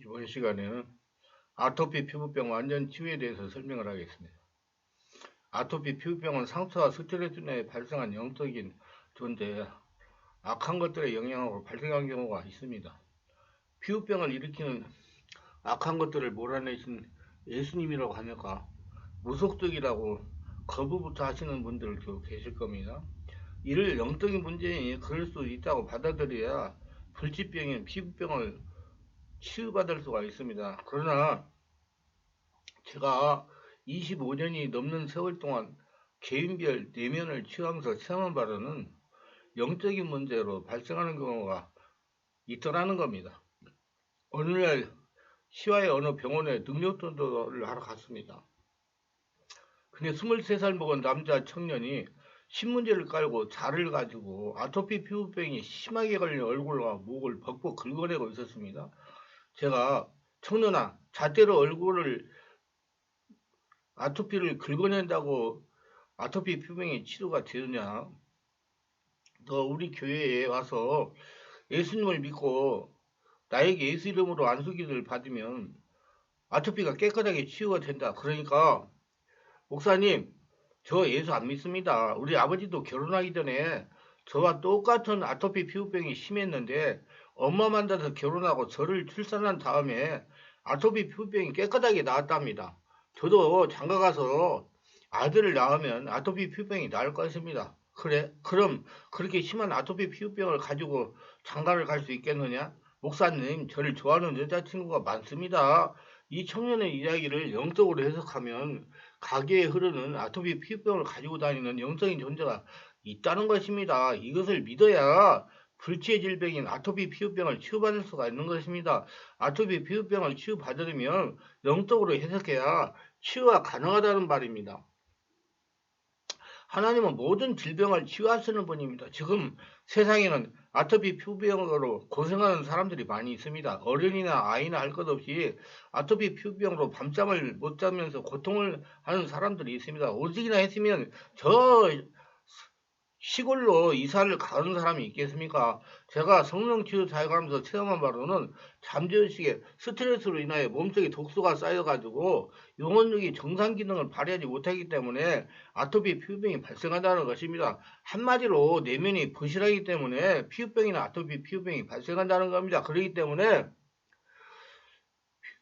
이번 시간에는 아토피 피부병 완전 치유에 대해서 설명을 하겠습니다. 아토피 피부병은 상처와 스트레스 내에 발생한 영적인 존재, 악한 것들의 영향으로 발생한 경우가 있습니다. 피부병을 일으키는 악한 것들을 몰아내신 예수님이라고 하니까 무속적이라고 거부부터 하시는 분들도 계실 겁니다. 이를 영적인 문제니 그럴 수 있다고 받아들여야 불치병인 피부병을 치유받을 수가 있습니다. 그러나 제가 25년이 넘는 세월 동안 개인별 내면을 치유하면서 체험한 바로는 영적인 문제로 발생하는 경우가 있더라는 겁니다. 어느 날 시와의 어느 병원에 능력전도를 하러 갔습니다. 근데 23살 먹은 남자 청년이 신문지를 깔고 자를 가지고 아토피 피부병이 심하게 걸린 얼굴과 목을 벅벅 긁어내고 있었습니다. 제가 청년아, 잣대로 얼굴을 아토피를 긁어낸다고 아토피 피부병이 치료가 되느냐? 너 우리 교회에 와서 예수님을 믿고 나에게 예수 이름으로 안수기를 받으면 아토피가 깨끗하게 치유가 된다. 그러니까 목사님, 저 예수 안 믿습니다. 우리 아버지도 결혼하기 전에 저와 똑같은 아토피 피부병이 심했는데 엄마 만나서 결혼하고 저를 출산한 다음에 아토피 피부병이 깨끗하게 나았답니다. 저도 장가가서 아들을 낳으면 아토피 피부병이 나을 것입니다. 그래? 그럼 그렇게 심한 아토피 피부병을 가지고 장가를 갈 수 있겠느냐? 목사님, 저를 좋아하는 여자친구가 많습니다. 이 청년의 이야기를 영적으로 해석하면 가게에 흐르는 아토피 피부병을 가지고 다니는 영적인 존재가 있다는 것입니다. 이것을 믿어야 불치의 질병인 아토피 피부병을 치유받을 수가 있는 것입니다. 아토피 피부병을 치유받으려면 영적으로 해석해야 치유가 가능하다는 말입니다. 하나님은 모든 질병을 치유하시는 분입니다. 지금 세상에는 아토피 피부병으로 고생하는 사람들이 많이 있습니다. 어른이나 아이나 할 것 없이 아토피 피부병으로 밤잠을 못 자면서 고통을 하는 사람들이 있습니다. 오직이나 했으면 저 시골로 이사를 가는 사람이 있겠습니까? 제가 성령치유 사역하면서 체험한 바로는 잠재의식에 스트레스로 인하여 몸속에 독소가 쌓여가지고 영혼력이 정상 기능을 발휘하지 못하기 때문에 아토피 피부병이 발생한다는 것입니다. 한마디로 내면이 부실하기 때문에 피부병이나 아토피 피부병이 발생한다는 겁니다. 그렇기 때문에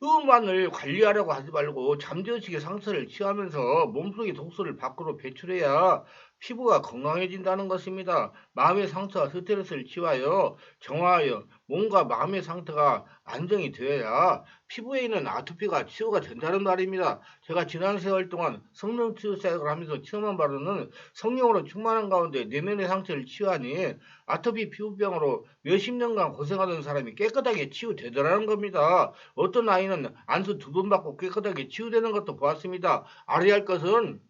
피부만을 관리하려고 하지 말고 잠재의식의 상처를 치유하면서 몸속의 독소를 밖으로 배출해야 피부가 건강해진다는 것입니다. 마음의 상처와 스트레스를 치유하여 정화하여 몸과 마음의 상태가 안정이 되어야 피부에 있는 아토피가 치유가 된다는 말입니다. 제가 지난 세월 동안 성령 치유 사역을 하면서 체험한 바로는 성령으로 충만한 가운데 내면의 상처를 치유하니 아토피 피부병으로 몇십 년간 고생하던 사람이 깨끗하게 치유되더라는 겁니다. 어떤 아이는 안수 2번 받고 깨끗하게 치유되는 것도 보았습니다. 알아야 할 것은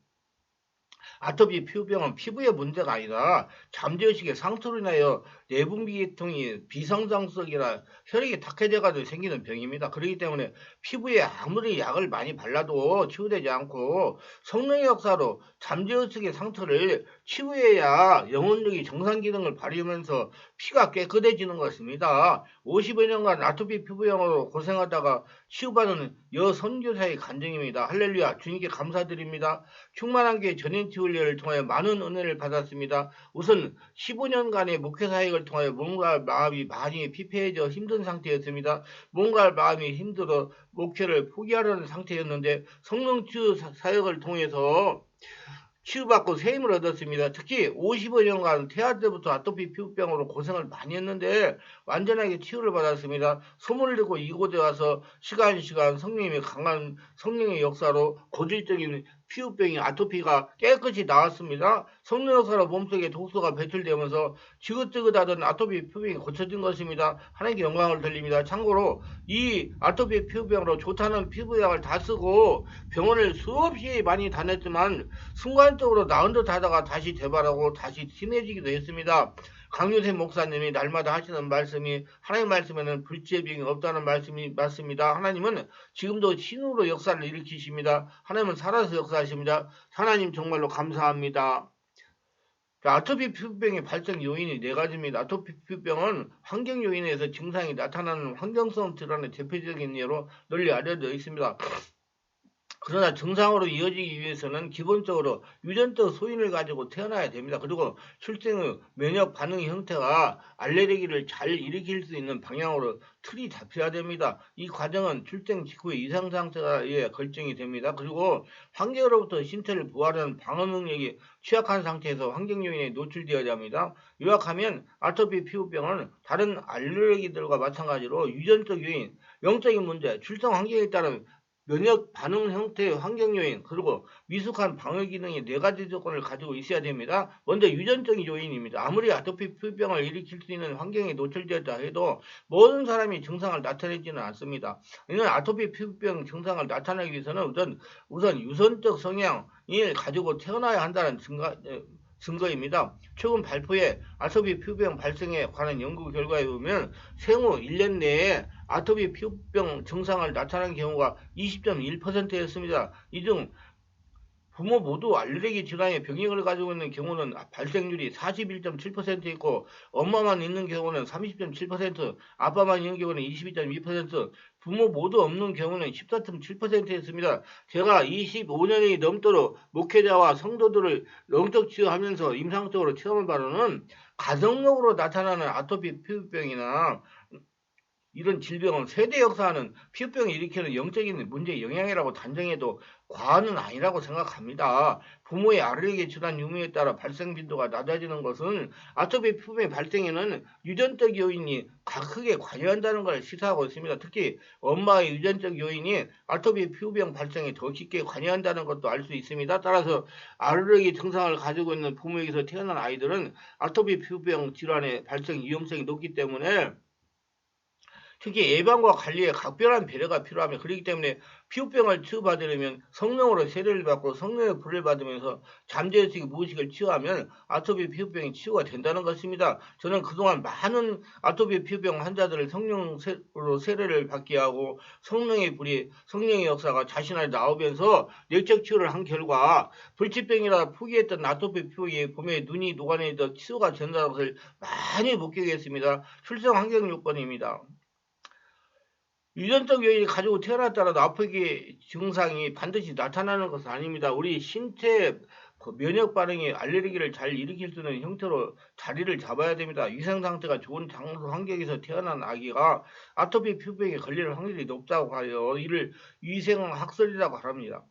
아토피 피부병은 피부의 문제가 아니라 잠재의식의 상처로 인하여 내분비계통이 비정상적이라 혈액이 탁해져가지고 생기는 병입니다. 그렇기 때문에 피부에 아무리 약을 많이 발라도 치유되지 않고 성령의 역사로 잠재의식의 상처를 치유해야 영혼력이 정상 기능을 발휘하면서 피가 깨끗해지는 것입니다. 50여 년간 아토피 피부병으로 고생하다가 치유받은 여선교사의 간증입니다. 할렐루야, 주님께 감사드립니다. 충만한 교회 전인치유훈련을 통하여 많은 은혜를 받았습니다. 우선 15년간의 목회사역을 통하여 몸과 마음이 많이 피폐해져 힘든 상태였습니다. 몸과 마음이 힘들어 목회를 포기하려는 상태였는데 성령치유 사역을 통해서 치유받고 새 힘을 얻었습니다. 특히 55년간 태아 때부터 아토피 피부병으로 고생을 많이 했는데 완전하게 치유를 받았습니다. 소문을 듣고 이곳에 와서 시간 성령님의 강한 성령의 역사로 고질적인 피부병이 아토피가 깨끗이 나왔습니다. 성령 역사로 몸속에 독소가 배출되면서 지긋지긋하던 아토피 피부병이 고쳐진 것입니다. 하나님께 영광을 돌립니다. 참고로 이 아토피 피부병으로 좋다는 피부약을 다 쓰고 병원을 수없이 많이 다녔지만 순간적으로 나은 듯 하다가 다시 재발하고 다시 심해지기도 했습니다. 강유세 목사님이 날마다 하시는 말씀이 하나님 말씀에는 불치의 병이 없다는 말씀이 맞습니다. 하나님은 지금도 신으로 역사를 일으키십니다. 하나님은 살아서 역사하십니다. 하나님 정말로 감사합니다. 자, 아토피 피부병의 발생 요인이 네 가지입니다. 아토피 피부병은 환경 요인에서 증상이 나타나는 환경성 질환의 대표적인 예로 널리 알려져 있습니다. 그러나 증상으로 이어지기 위해서는 기본적으로 유전적 소인을 가지고 태어나야 됩니다. 그리고 출생 후 면역 반응의 형태가 알레르기를 잘 일으킬 수 있는 방향으로 틀이 잡혀야 됩니다. 이 과정은 출생 직후의 이상 상태에 결정이 됩니다. 그리고 환경으로부터 신체를 보호하는 방어 능력이 취약한 상태에서 환경 요인에 노출되어야 합니다. 요약하면 아토피 피부병은 다른 알레르기들과 마찬가지로 유전적 요인, 영적인 문제, 출생 환경에 따른 면역 반응 형태의 환경 요인, 그리고 미숙한 방어 기능의 네 가지 조건을 가지고 있어야 됩니다. 먼저 유전적인 요인입니다. 아무리 아토피 피부병을 일으킬 수 있는 환경에 노출되었다 해도 모든 사람이 증상을 나타내지는 않습니다. 이는 아토피 피부병 증상을 나타내기 위해서는 우선 유전적 성향을 가지고 태어나야 한다는 증거입니다. 최근 발표에 아토피 피부병 발생에 관한 연구 결과에 보면 생후 1년 내에 아토피 피부병 증상을 나타낸 경우가 20.1%였습니다. 이 중 부모 모두 알레르기 질환의 병역을 가지고 있는 경우는 발생률이 41.7% 있고, 엄마만 있는 경우는 30.7%, 아빠만 있는 경우는 22.2%, 부모 모두 없는 경우는 14.7%였습니다. 제가 25년이 넘도록 목회자와 성도들을 영적 치유하면서 임상적으로 체험한 바로는 가정력으로 나타나는 아토피 피부병이나 이런 질병은 세대 역사하는 피부병을 일으키는 영적인 문제의 영향이라고 단정해도 과언은 아니라고 생각합니다. 부모의 알레르기 질환 유무에 따라 발생 빈도가 낮아지는 것은 아토피 피부병 발생에는 유전적 요인이 크게 관여한다는 걸 시사하고 있습니다. 특히 엄마의 유전적 요인이 아토피 피부병 발생에 더 깊게 관여한다는 것도 알 수 있습니다. 따라서 알레르기 증상을 가지고 있는 부모에게서 태어난 아이들은 아토피 피부병 질환의 발생 위험성이 높기 때문에 특히 예방과 관리에 각별한 배려가 필요하며, 그렇기 때문에 피부병을 치유받으려면 성령으로 세례를 받고 성령의 불을 받으면서 잠재의식 무의식을 치유하면 아토피 피부병이 치유가 된다는 것입니다. 저는 그동안 많은 아토피 피부병 환자들을 성령으로 세례를 받게 하고 성령의 역사가 자신 안에 나오면서 내적 치유를 한 결과 불치병이라 포기했던 아토피 피부에 봄에 눈이 녹아내려 치유가 된다는 것을 많이 목격했습니다. 출생 환경 요건입니다. 유전적 요인이 가지고 태어났다라도 아프기 증상이 반드시 나타나는 것은 아닙니다. 우리 신체 면역 반응이 알레르기를 잘 일으킬 수 있는 형태로 자리를 잡아야 됩니다. 위생 상태가 좋은 장소 환경에서 태어난 아기가 아토피 피부병에 걸릴 확률이 높다고 하여 이를 위생학설이라고 합니다.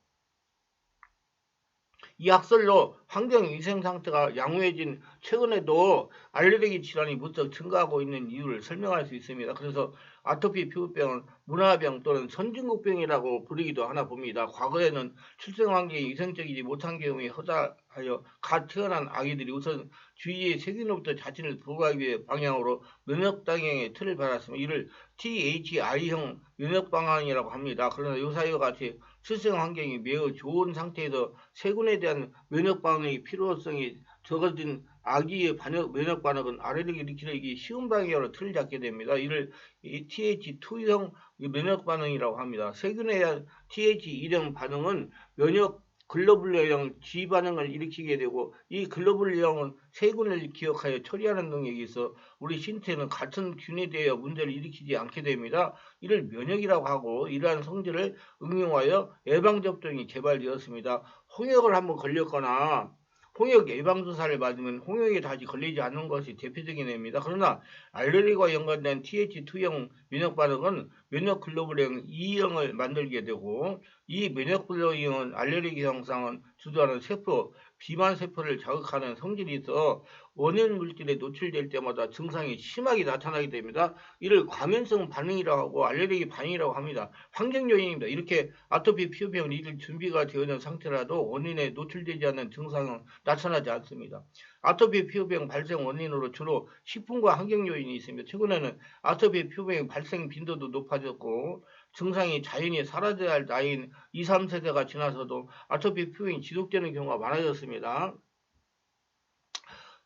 이 학설로 환경 위생 상태가 양호해진 최근에도 알레르기 질환이 무척 증가하고 있는 이유를 설명할 수 있습니다. 그래서 아토피 피부병은 문화병 또는 선진국병이라고 부르기도 하나 봅니다. 과거에는 출생 환경이 위생적이지 못한 경우에 허다하여 갓 태어난 아기들이 우선 주위의 세균으로부터 자신을 보호하기 위해 방향으로 면역 방향의 틀을 받았으며, 이를 THI형 면역 방향이라고 합니다. 그러나 요사이와 같이 출생 환경이 매우 좋은 상태에서 세균에 대한 면역 반응의 필요성이 적어진 아기의 면역 반응은 알레르기를 일으키기 쉬운 방향으로 틀을 잡게 됩니다. 이를 TH2형 면역 반응이라고 합니다. 세균에 대한 TH1형 반응은 면역 글로불린형 G 반응을 일으키게 되고, 이 글로불린형은 세균을 기억하여 처리하는 능력이 있어 우리 신체는 같은 균에 대하여 문제를 일으키지 않게 됩니다. 이를 면역이라고 하고, 이러한 성질을 응용하여 예방접종이 개발되었습니다. 홍역을 한번 걸렸거나 홍역 예방주사를 맞으면 홍역에 다시 걸리지 않는 것이 대표적인 예입니다. 그러나 알레르기와 연관된 TH2형 면역 반응은 면역 글로불린 E형을 만들게 되고, 이 면역 글로불린 알레르기 현상은 주도하는 세포, 비만 세포를 자극하는 성질이 있어 원인 물질에 노출될 때마다 증상이 심하게 나타나게 됩니다. 이를 과민성 반응이라고 하고 알레르기 반응이라고 합니다. 환경 요인입니다. 이렇게 아토피 피부병을 일을 준비가 되어 있는 상태라도 원인에 노출되지 않는 증상은 나타나지 않습니다. 아토피 피부병 발생 원인으로 주로 식품과 환경 요인이 있습니다. 최근에는 아토피 피부병 발생 빈도도 높아졌고, 증상이 자연히 사라져야 할 나이인 2, 3세대가 지나서도 아토피 피부병이 지속되는 경우가 많아졌습니다.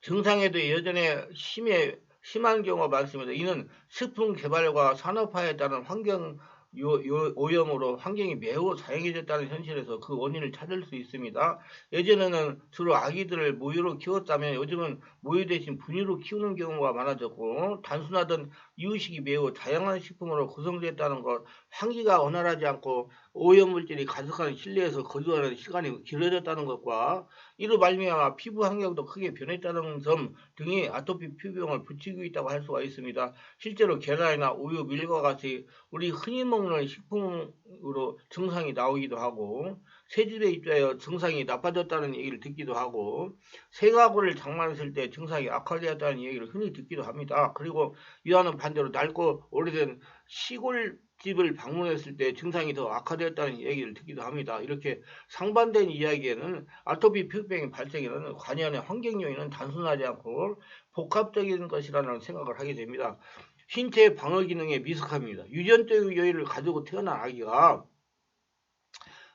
증상에도 여전히 심한 경우가 많습니다. 이는 식품 개발과 산업화에 따른 환경 오염으로 환경이 매우 다양해졌다는 현실에서 그 원인을 찾을 수 있습니다. 예전에는 주로 아기들을 모유로 키웠다면 요즘은 모유 대신 분유로 키우는 경우가 많아졌고 단순하던 이유식이 매우 다양한 식품으로 구성됐다는 것, 환기가 원활하지 않고 오염물질이 가득한 실내에서 거주하는 시간이 길어졌다는 것과 이로 말미암아 피부 환경도 크게 변했다는 점 등이 아토피 피부병을 부추기고 있다고 할 수가 있습니다. 실제로 계란이나 우유, 밀과 같이 우리 흔히 먹는 식품으로 증상이 나오기도 하고 새집에 입주하여 증상이 나빠졌다는 얘기를 듣기도 하고 새 가구를 장만했을 때 증상이 악화되었다는 얘기를 흔히 듣기도 합니다. 그리고 이와는 반대로 낡고 오래된 시골집을 방문했을 때 증상이 더 악화되었다는 얘기를 듣기도 합니다. 이렇게 상반된 이야기에는 아토피 피부병의 발생에는 관여하는 환경 요인은 단순하지 않고 복합적인 것이라는 생각을 하게 됩니다. 신체 방어 기능의 미숙함입니다. 유전적 요인을 가지고 태어난 아기가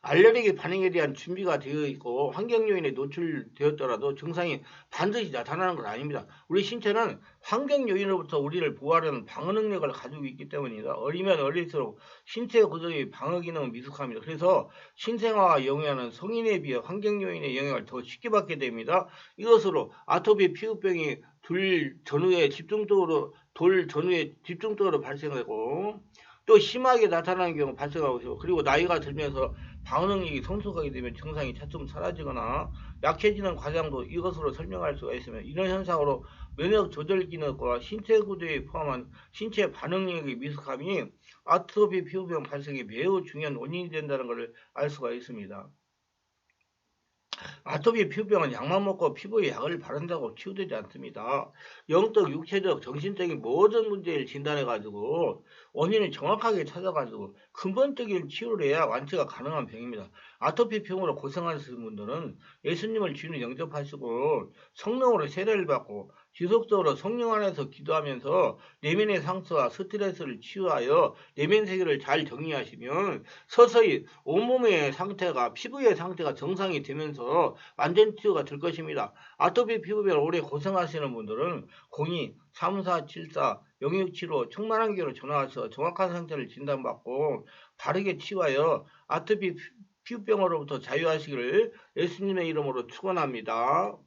알레르기 반응에 대한 준비가 되어 있고 환경 요인에 노출되었더라도 증상이 반드시 나타나는 건 아닙니다. 우리 신체는 환경 요인으로부터 우리를 보호하려는 방어 능력을 가지고 있기 때문입니다. 어리면 어릴수록 신체 구조의 방어 기능은 미숙합니다. 그래서 신생아가 영위하는 성인에 비해 환경 요인의 영향을 더 쉽게 받게 됩니다. 이것으로 아토피 피부병이 돌 전후에 집중적으로 발생하고 또 심하게 나타나는 경우 발생하고 있고 그리고 나이가 들면서 방어 능력이 성숙하게 되면 증상이 차츰 사라지거나 약해지는 과정도 이것으로 설명할 수가 있으며 이런 현상으로 면역 조절 기능과 신체 구조에 포함한 신체 반응 능력의 미숙함이 아토피 피부병 발생에 매우 중요한 원인이 된다는 것을 알 수가 있습니다. 아토피 피부병은 약만 먹고 피부에 약을 바른다고 치유되지 않습니다. 영적, 육체적, 정신적인 모든 문제를 진단해가지고 원인을 정확하게 찾아가지고 근본적인 치유를 해야 완치가 가능한 병입니다. 아토피 병으로 고생하시는 분들은 예수님을 주인으로 영접하시고 성령으로 세례를 받고 지속적으로 성령 안에서 기도하면서 내면의 상처와 스트레스를 치유하여 내면 세계를 잘 정리하시면 서서히 온몸의 상태가 피부의 상태가 정상이 되면서 완전 치유가 될 것입니다. 아토피 피부병을 오래 고생하시는 분들은 02-3474 영역치료 청만한개로 전화하셔서 정확한 상태를 진단받고 바르게 치유하여 아토피 피부병으로부터 자유하시기를 예수님의 이름으로 축원합니다.